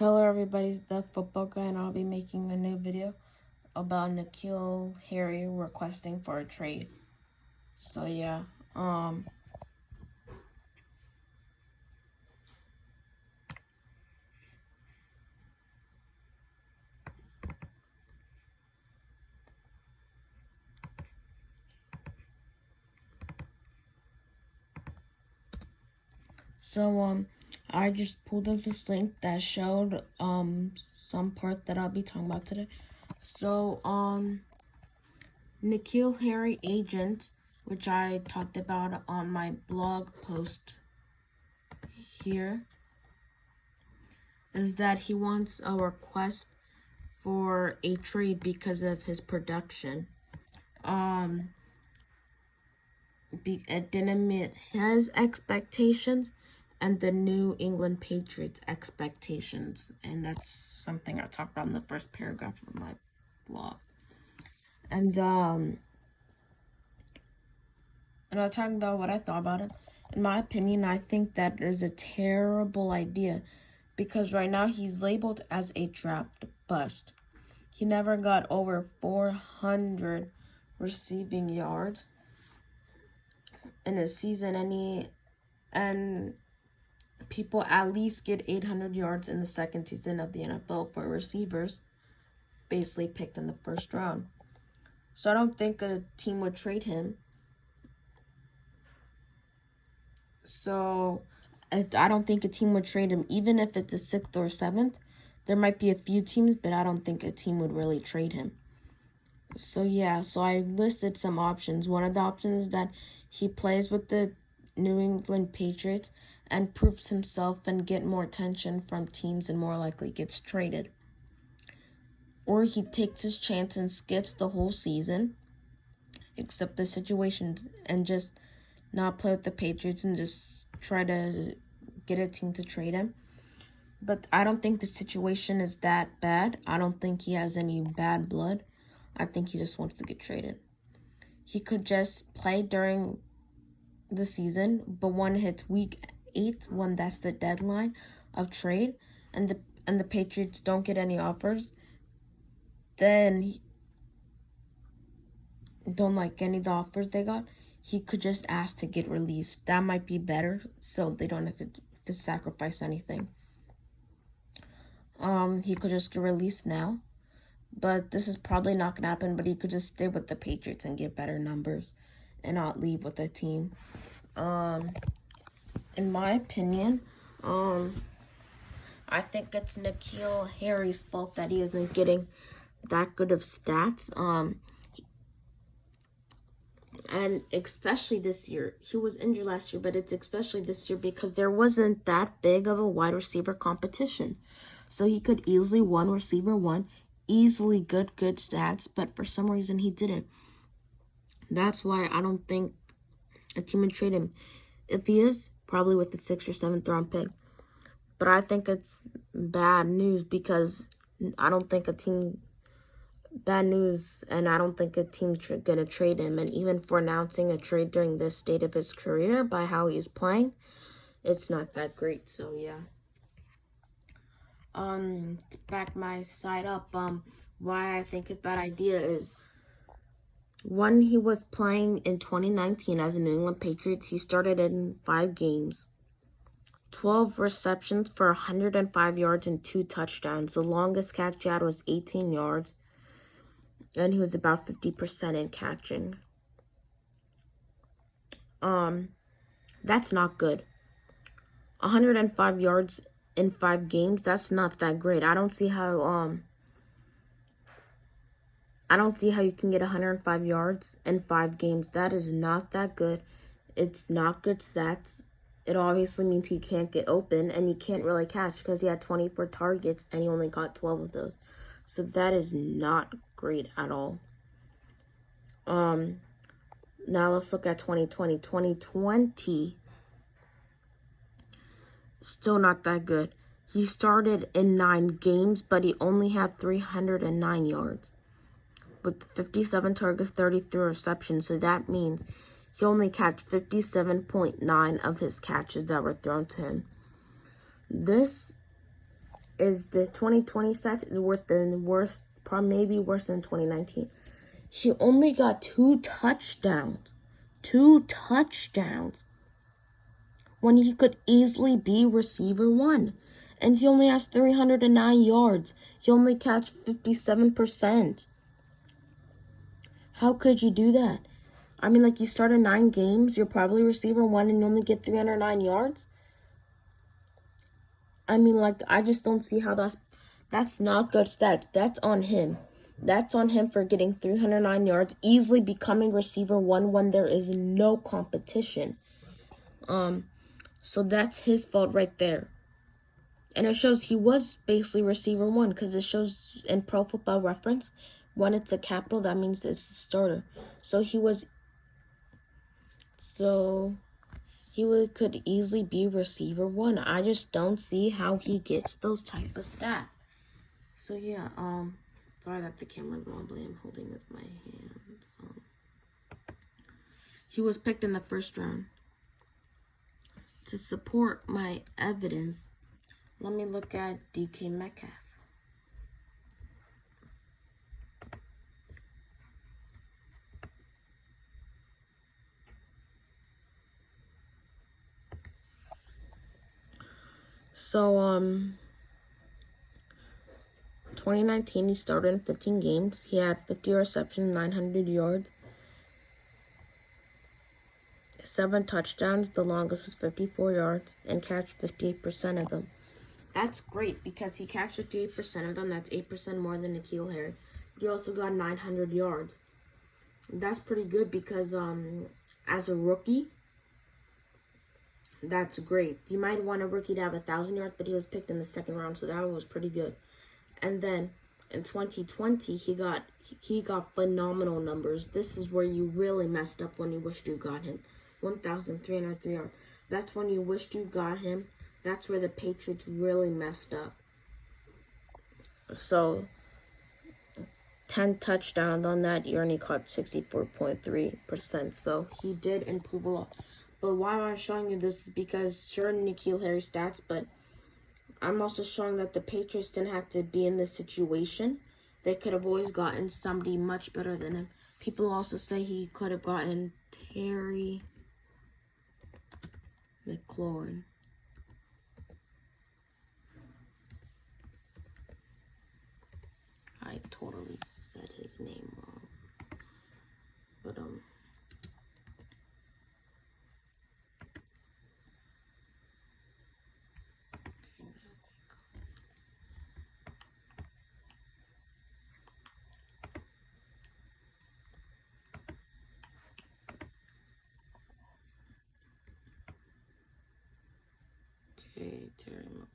Hello everybody, it's the football guy and I'll be making a new video about N'Keal Harry requesting for a trade. So yeah, I just pulled up this link that showed some part that I'll be talking about today. So N'Keal Harry agent, which I talked about on my blog post here, is that he wants a request for a trade because of his production. It didn't meet his expectations and the New England Patriots expectations, and that's something I talked about in the first paragraph of my blog. And I'm talking about what I thought about it. In my opinion, I think that is a terrible idea because right now he's labeled as a draft bust. He never got over 400 receiving yards in a season, and people at least get 800 yards in the second season of the NFL for receivers, basically picked in the first round. So I don't think a team would trade him. So I don't think a team would trade him, even if it's a 6th or 7th. There might be a few teams, but I don't think a team would really trade him. So yeah, so I listed some options. One of the options is that he plays with the New England Patriots and proves himself and get more attention from teams and more likely gets traded. Or he takes his chance and skips the whole season, accept the situation, and just not play with the Patriots and just try to get a team to trade him. But I don't think the situation is that bad. I don't think he has any bad blood. I think he just wants to get traded. He could just play during the season, but when it hits week 8, when that's the deadline of trade, and the Patriots don't get any offers, then he don't like any of the offers they got, he could just ask to get released. That might be better, so they don't have to sacrifice anything. He could just get released now, but this is probably not gonna happen. But he could just stay with the Patriots and get better numbers, and not leave with the team. In my opinion, I think it's N'Keal Harry's fault that he isn't getting that good of stats. And especially this year. He was injured last year, but it's especially this year because there wasn't that big of a wide receiver competition. So he could easily receiver one, easily good stats, but for some reason he didn't. That's why I don't think a team would trade him. If he is, probably with the 6th or 7th round pick. But I think it's bad news because I don't think a team... Bad news, and I don't think a team's gonna trade him. And even for announcing a trade during this state of his career by how he's playing, it's not that great. So yeah. To back my side up, why I think it's a bad idea is when he was playing in 2019 as a New England Patriots, he started in 5 games. 12 receptions for 105 yards and 2 touchdowns. The longest catch he had was 18 yards. And he was about 50% in catching. That's not good. 105 yards in 5 games, that's not that great. I don't see how you can get 105 yards in 5 games. That is not that good. It's not good stats. It obviously means he can't get open and he can't really catch because he had 24 targets and he only got 12 of those. So that is not great at all. Now let's look at 2020. 2020, still not that good. He started in 9 games, but he only had 309 yards with 57 targets, 33 receptions. So that means he only caught 57.9 of his catches that were thrown to him. This is the 2020 stats is worth the worst, probably maybe worse than 2019. He only got 2 touchdowns. 2 touchdowns. When he could easily be receiver 1. And he only has 309 yards. He only catch 57%. How could you do that? I mean, like, you started 9 games, you're probably receiver 1, and you only get 309 yards? I mean, like, I just don't see how that's not good stats. That's on him. That's on him for getting 309 yards, easily becoming receiver 1 when there is no competition. So that's his fault right there. And it shows he was basically receiver 1 because it shows in Pro Football Reference when it's a capital, that means it's the starter. So could easily be receiver 1. I just don't see how he gets those type of stats. So yeah, sorry that the camera's wobbly. I'm holding with my hand. He was picked in the first round. To support my evidence, let me look at DK Metcalf. So, 2019, he started in 15 games. He had 50 receptions, 900 yards, 7 touchdowns. The longest was 54 yards, and catch 58% of them. That's great because he catch 58% of them. That's 8% more than N'Keal Harry. But he also got 900 yards. That's pretty good because as a rookie, that's great. You might want a rookie to have 1,000 yards, but he was picked in the second round, so that was pretty good. And then in 2020, he got phenomenal numbers. This is where you really messed up when you wished you got him. 1,303 yards. That's when you wished you got him. That's where the Patriots really messed up. So 10 touchdowns on that year, and he caught 64.3%. So he did improve a lot. But why am I showing you this? Is because sure, N'Keal Harry stats, but I'm also showing that the Patriots didn't have to be in this situation. They could have always gotten somebody much better than him. People also say he could have gotten Terry McLaurin. I totally said his name wrong. But, okay, Terry McLaurin.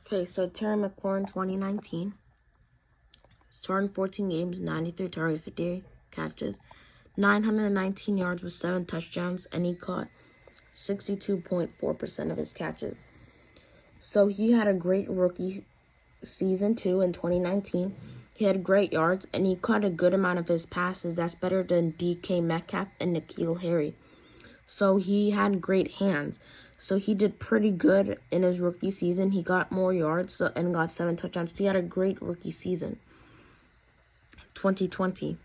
Okay, so Terry McLaurin, 2019. Started 14 games, 93 targets, 58 catches, 919 yards with 7 touchdowns, and he caught 62.4% of his catches. So he had a great rookie season too in 2019. He had great yards, and he caught a good amount of his passes. That's better than DK Metcalf and N'Keal Harry. So he had great hands. So he did pretty good in his rookie season. He got more yards and got 7 touchdowns. So he had a great rookie season. 2020.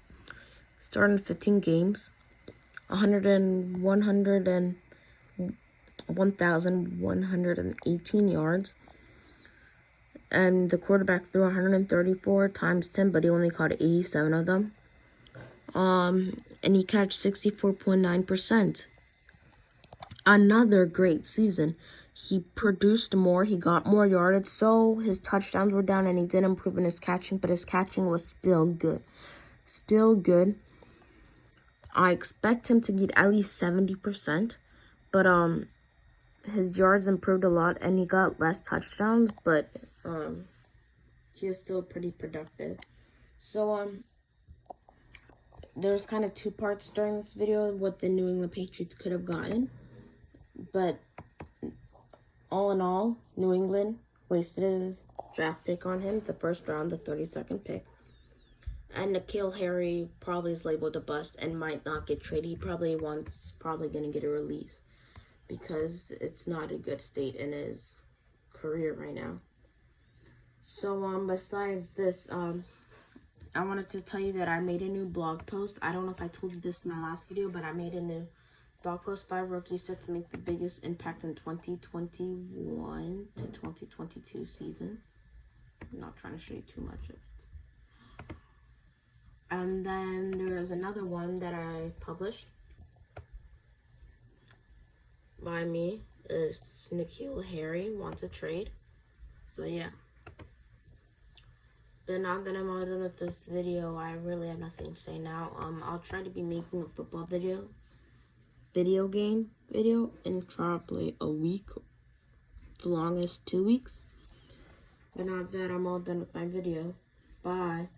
Started 15 games. 1,118 yards. And the quarterback threw 134 times 10, but he only caught 87 of them. And he catch 64.9%. Another great season. He produced more. He got more yardage. So his touchdowns were down, and he did improve in his catching, but his catching was still good. Still good. I expect him to get at least 70%, but his yards improved a lot, and he got less touchdowns, but he is still pretty productive. So there's kind of 2 parts during this video what the New England Patriots could have gotten, but all in all, New England wasted his draft pick on him, the first round, the 32nd pick. And N'Keal Harry probably is labeled a bust and might not get traded. He probably going to get a release because it's not a good state in his career right now. So, besides this, I wanted to tell you that I made a new blog post. I don't know if I told you this in my last video, but I made a new blog post, 5 rookies set to make the biggest impact in 2021 to 2022 season. I'm not trying to show you too much of it. And then there's another one that I published by me. It's Nikhil Harry wants a trade. So yeah. But now that I'm all done with this video, I really have nothing to say now. I'll try to be making a football video game video in probably a week, the longest 2 weeks. But now that I'm all done with my video, bye.